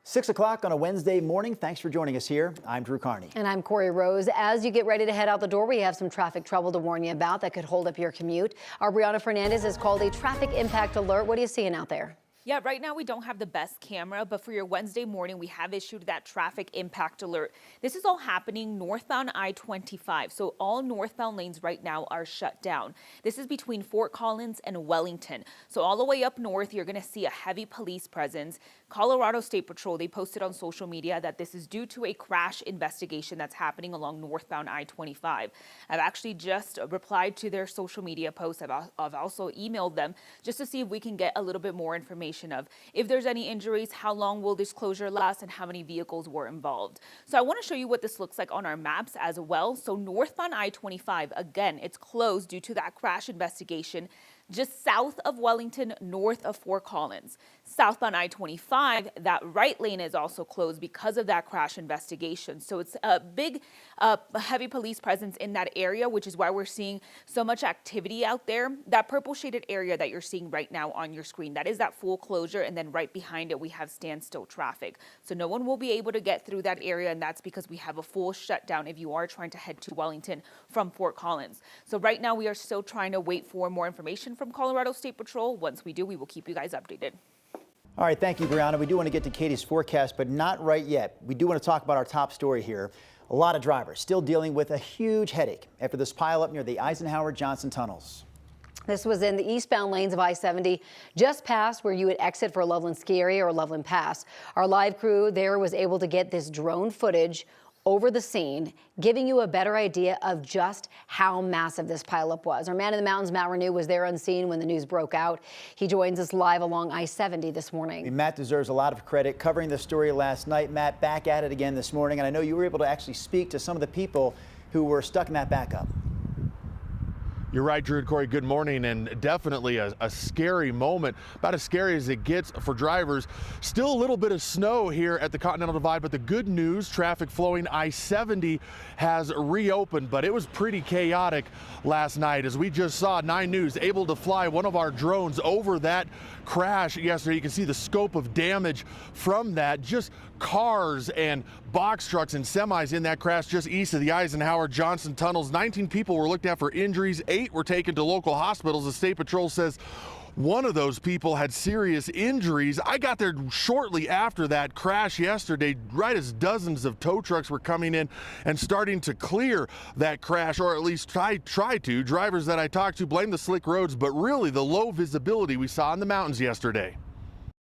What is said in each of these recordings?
6 o'clock on a Wednesday morning. Thanks for joining us here. I'm Drew Carney. And I'm Corey Rose. As you get ready to head out the door, we have some traffic trouble to warn you about that could hold up your commute. Our Brianna Fernandez has called a traffic impact alert. What are you seeing out there? Yeah, right now we don't have the best camera, but for your Wednesday morning, we have issued that traffic impact alert. This is all happening northbound I-25, so all northbound lanes right now are shut down. This is between Fort Collins and Wellington. So all the way up north, you're going to see a heavy police presence. Colorado State Patrol, they posted on social media that this is due to a crash investigation that's happening along northbound I-25. I've actually just replied to their social media posts. I've also emailed them just to see if we can get a little bit more information of if there's any injuries, how long will this closure last, and how many vehicles were involved. So I want to show you what this looks like on our maps as well. So northbound I-25, again, it's closed due to that crash investigation. Just south of Wellington, north of Fort Collins. Southbound I-25, that right lane is also closed because of that crash investigation. So it's a big, heavy police presence in that area, which is why we're seeing so much activity out there. That purple shaded area that you're seeing right now on your screen, that is that full closure, and then right behind it we have standstill traffic. So no one will be able to get through that area, and that's because we have a full shutdown if you are trying to head to Wellington from Fort Collins. So right now we are still trying to wait for more information from Colorado State Patrol. Once we do, we will keep you guys updated. All right, thank you, Brianna. We do want to get to Katie's forecast, but not right yet. We do want to talk about our top story here. A lot of drivers still dealing with a huge headache after this pileup near the Eisenhower Johnson tunnels. This was in the eastbound lanes of I-70, just past where you would exit for Loveland Ski Area or Loveland Pass. Our live crew there was able to get this drone footage over the scene, giving you a better idea of just how massive this pileup was. Our man in the mountains, Matt Renew, was there unseen when the news broke out. He joins us live along I-70 this morning. Matt deserves a lot of credit covering the story last night. Matt, back at it again this morning, and I know you were able to actually speak to some of the people who were stuck in that backup. You're right, Drew and Corey. Good morning, and definitely a scary moment, about as scary as it gets for drivers. Still a little bit of snow here at the Continental Divide, but the good news, traffic flowing I-70 has reopened, but it was pretty chaotic last night. As we just saw, 9 News able to fly one of our drones over that crash yesterday. You can see the scope of damage from that. Just cars and box trucks and semis in that crash just east of the Eisenhower Johnson tunnels. 19 people were looked at for injuries. 8 were taken to local hospitals. The State Patrol says one of those people had serious injuries. I got there shortly after that crash yesterday, right as dozens of tow trucks were coming in and starting to clear that crash, or at least try to. Drivers that I talked to blame the slick roads, but really the low visibility we saw in the mountains yesterday.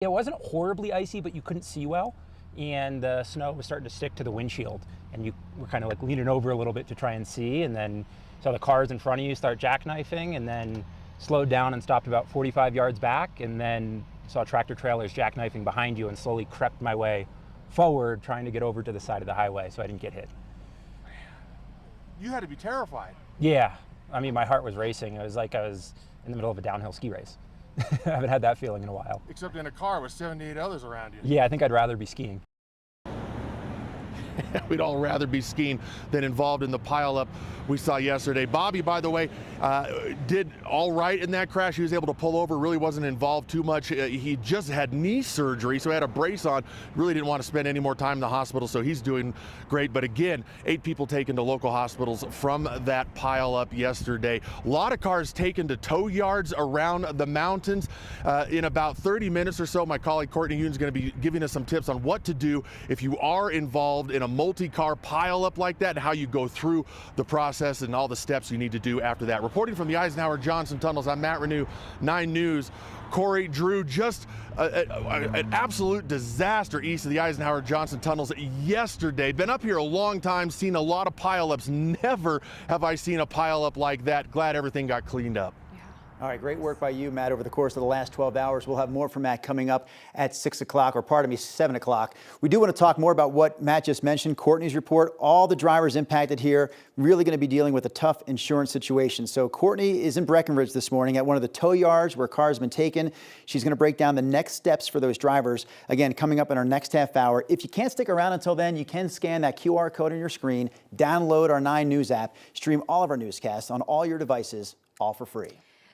It wasn't horribly icy, but you couldn't see well, and the snow was starting to stick to the windshield, and you were kind of like leaning over a little bit to try and see, and then saw the cars in front of you start jackknifing, and then slowed down and stopped about 45 yards back, and then saw tractor trailers jackknifing behind you, and slowly crept my way forward trying to get over to the side of the highway so I didn't get hit. You had to be terrified. Yeah, I mean, my heart was racing. It was like I was in the middle of a downhill ski race. I haven't had that feeling in a while. Except in a car with 78 others around you. Yeah, I think I'd rather be skiing. We'd all rather be skiing than involved in the pileup we saw yesterday. Bobby, by the way, did all right in that crash. He was able to pull over, really wasn't involved too much. He just had knee surgery, so he had a brace on. Really didn't want to spend any more time in the hospital, so he's doing great. But again, 8 people taken to local hospitals from that pileup yesterday. A lot of cars taken to tow yards around the mountains. In about 30 minutes or so, my colleague Courtney Yoon is going to be giving us some tips on what to do if you are involved in a multi-car pileup like that, and how you go through the process and all the steps you need to do after that. Reporting from the Eisenhower Johnson tunnels, I'm Matt Renew, 9 News. Corey, Drew, just an absolute disaster east of the Eisenhower Johnson tunnels yesterday. Been up here a long time, seen a lot of pileups. Never have I seen a pileup like that. Glad everything got cleaned up. All right, great work by you, Matt, over the course of the last 12 hours. We'll have more from Matt coming up at 6 o'clock, or pardon me, 7 o'clock. We do want to talk more about what Matt just mentioned, Courtney's report. All the drivers impacted here really going to be dealing with a tough insurance situation. So Courtney is in Breckenridge this morning at one of the tow yards where cars have been taken. She's going to break down the next steps for those drivers. Again, coming up in our next half hour. If you can't stick around until then, you can scan that QR code on your screen, download our 9 News app, stream all of our newscasts on all your devices, all for free.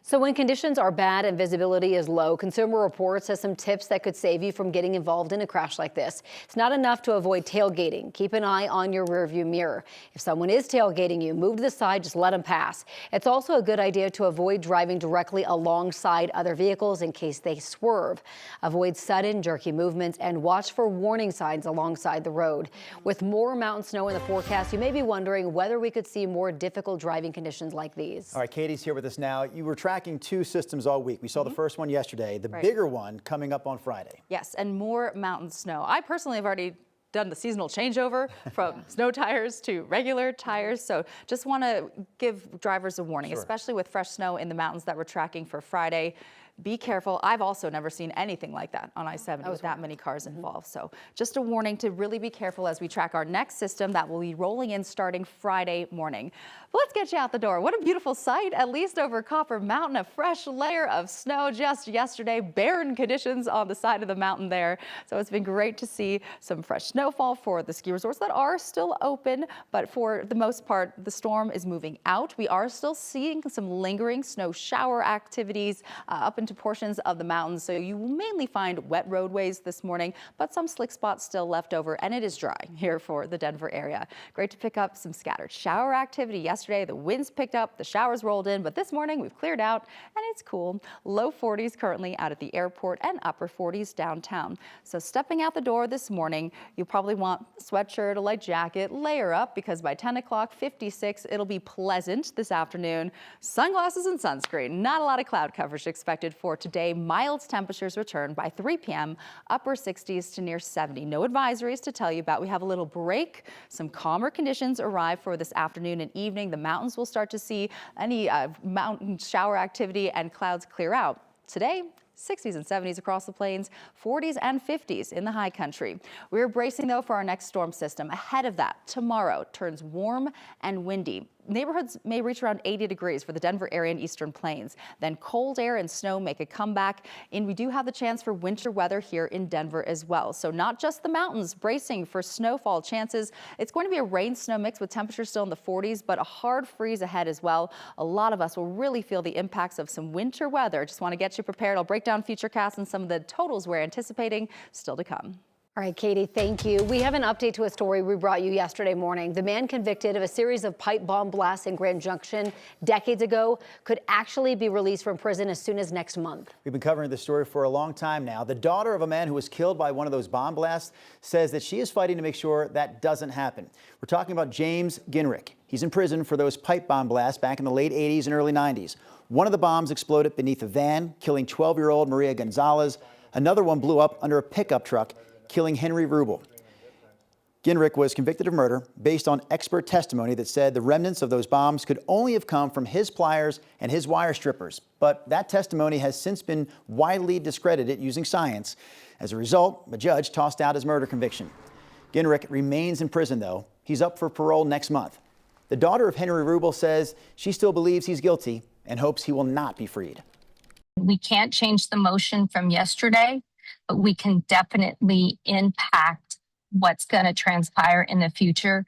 So when conditions are bad and visibility is low, Consumer Reports has some tips that could save you from getting involved in a crash like this. It's not enough to avoid tailgating. Keep an eye on your rearview mirror. If someone is tailgating you, move to the side, just let them pass. It's also a good idea to avoid driving directly alongside other vehicles in case they swerve. Avoid sudden, jerky movements and watch for warning signs alongside the road. With more mountain snow in the forecast, you may be wondering whether we could see more difficult driving conditions like these. All right, Katie's here with us now. You were tracking two systems all week. We saw the first one yesterday, the bigger one coming up on Friday. Yes, and more mountain snow. I personally have already done the seasonal changeover from snow tires to regular tires. So just want to give drivers a warning, especially with fresh snow in the mountains that we're tracking for Friday. Be careful. I've also never seen anything like that on I-70 with that many cars involved. So just a warning to really be careful as we track our next system that will be rolling in starting Friday morning. But let's get you out the door. What a beautiful sight, at least over Copper Mountain, a fresh layer of snow just yesterday, barren conditions on the side of the mountain there. So it's been great to see some fresh snowfall for the ski resorts that are still open, but for the most part, the storm is moving out. We are still seeing some lingering snow shower activities up into portions of the mountains, so you will mainly find wet roadways this morning, but some slick spots still left over, and it is dry here for the Denver area. Great to pick up some scattered shower activity yesterday. The winds picked up, the showers rolled in, but this morning we've cleared out and it's cool. Low 40s currently out at the airport and upper 40s downtown. So stepping out the door this morning, you probably want a sweatshirt, a light jacket, layer up, because by 10 o'clock, 56, it'll be pleasant this afternoon. Sunglasses and sunscreen. Not a lot of cloud coverage expected for today. Mild temperatures return by 3 p.m. upper 60s to near 70. No advisories to tell you about. We have a little break. Some calmer conditions arrive for this afternoon and evening. The mountains will start to see any mountain shower activity and clouds clear out. Today, 60s and 70s across the plains, 40s and 50s in the high country. We're bracing though for our next storm system. Ahead of that, tomorrow turns warm and windy. Neighborhoods may reach around 80 degrees for the Denver area and eastern plains. Then cold air and snow make a comeback, and we do have the chance for winter weather here in Denver as well. So not just the mountains bracing for snowfall chances. It's going to be a rain-snow mix with temperatures still in the 40s, but a hard freeze ahead as well. A lot of us will really feel the impacts of some winter weather. Just want to get you prepared. I'll break down futurecasts and some of the totals we're anticipating still to come. All right, Katie, thank you. We have an update to a story we brought you yesterday morning. The man convicted of a series of pipe bomb blasts in Grand Junction decades ago could actually be released from prison as soon as next month. We've been covering this story for a long time now. The daughter of a man who was killed by one of those bomb blasts says that she is fighting to make sure that doesn't happen. We're talking about James Ginrich. He's in prison for those pipe bomb blasts back in the late 80s and early 90s. One of the bombs exploded beneath a van, killing 12-year-old Maria Gonzalez. Another one blew up under a pickup truck, killing Henry Rubel. Ginrich was convicted of murder based on expert testimony that said the remnants of those bombs could only have come from his pliers and his wire strippers. But that testimony has since been widely discredited using science. As a result, the judge tossed out his murder conviction. Ginrich remains in prison, though. He's up for parole next month. The daughter of Henry Rubel says she still believes he's guilty and hopes he will not be freed. We can't change the motion from yesterday, but we can definitely impact what's going to transpire in the future.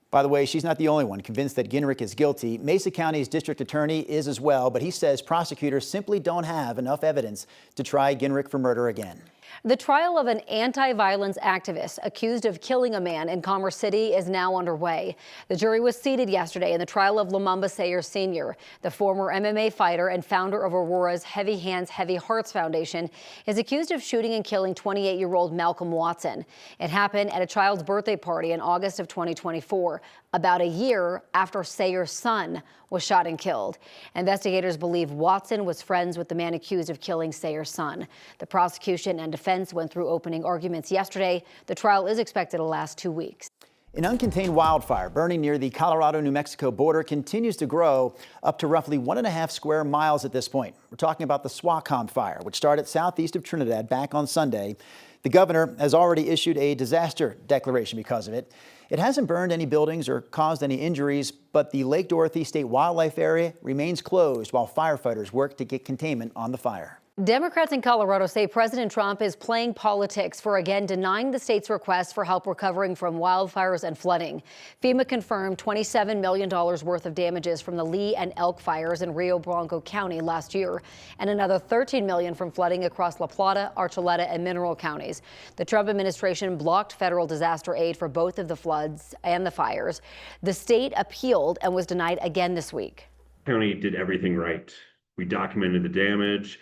By the way, she's not the only one convinced that Ginrich is guilty. Mesa County's district attorney is as well, but he says prosecutors simply don't have enough evidence to try Ginrich for murder again. The trial of an anti-violence activist accused of killing a man in Commerce City is now underway. The jury was seated yesterday in the trial of Lumumba Sayers Sr. The former MMA fighter and founder of Aurora's Heavy Hands, Heavy Hearts Foundation is accused of shooting and killing 28-year-old Malcolm Watson. It happened at a child's birthday party in August of 2024, about a year after Sayers' son was shot and killed. Investigators believe Watson was friends with the man accused of killing Sayers' son. The prosecution and defense went through opening arguments yesterday. The trial is expected to last 2 weeks. An uncontained wildfire burning near the Colorado-New Mexico border continues to grow up to roughly 1.5 square miles at this point. We're talking about the Swacom fire, which started southeast of Trinidad back on Sunday. The governor has already issued a disaster declaration because of it. It hasn't burned any buildings or caused any injuries, but the Lake Dorothy State Wildlife Area remains closed while firefighters work to get containment on the fire. Democrats in Colorado say President Trump is playing politics for again denying the state's request for help recovering from wildfires and flooding. FEMA confirmed $27 million worth of damages from the Lee and Elk fires in Rio Blanco County last year, and another $13 million from flooding across La Plata, Archuleta, and Mineral counties. The Trump administration blocked federal disaster aid for both of the floods and the fires. The state appealed and was denied again this week. The county did everything right. We documented the damage.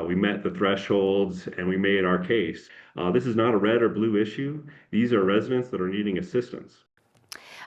We met the thresholds and we made our case. This is not a red or blue issue. These are residents that are needing assistance.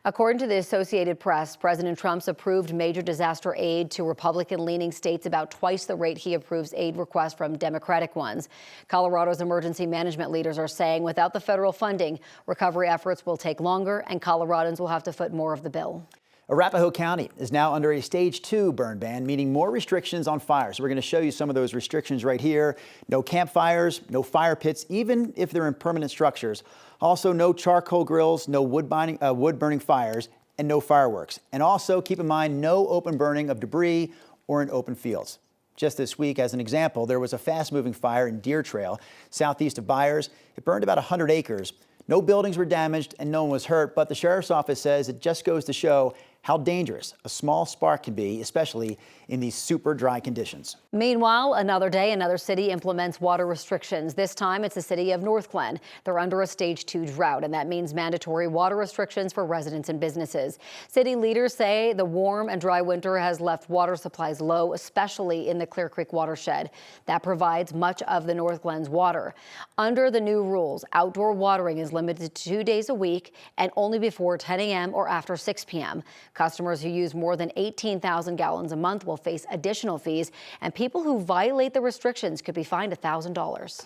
According to the Associated Press, President Trump's approved major disaster aid to Republican-leaning states about twice the rate he approves aid requests from Democratic ones. Colorado's emergency management leaders are saying without the federal funding, recovery efforts will take longer and Coloradans will have to foot more of the bill. Arapahoe County is now under a stage 2 burn ban, meaning more restrictions on fires. We're going to show you some of those restrictions right here. No campfires, no fire pits, even if they're in permanent structures. Also, no charcoal grills, no wood burning fires, and no fireworks. And also, keep in mind, no open burning of debris or in open fields. Just this week, as an example, there was a fast-moving fire in Deer Trail, southeast of Byers. It burned about 100 acres. No buildings were damaged and no one was hurt, but the sheriff's office says it just goes to show how dangerous a small spark can be, especially in these super dry conditions. Meanwhile, another day, another city implements water restrictions. This time, it's the city of North Glen. They're under a stage 2 drought, and that means mandatory water restrictions for residents and businesses. City leaders say the warm and dry winter has left water supplies low, especially in the Clear Creek watershed. That provides much of the North Glen's water. Under the new rules, outdoor watering is limited to 2 days a week and only before 10 a.m. or after 6 p.m. Customers who use more than 18,000 gallons a month will face additional fees, and people who violate the restrictions could be fined $1,000.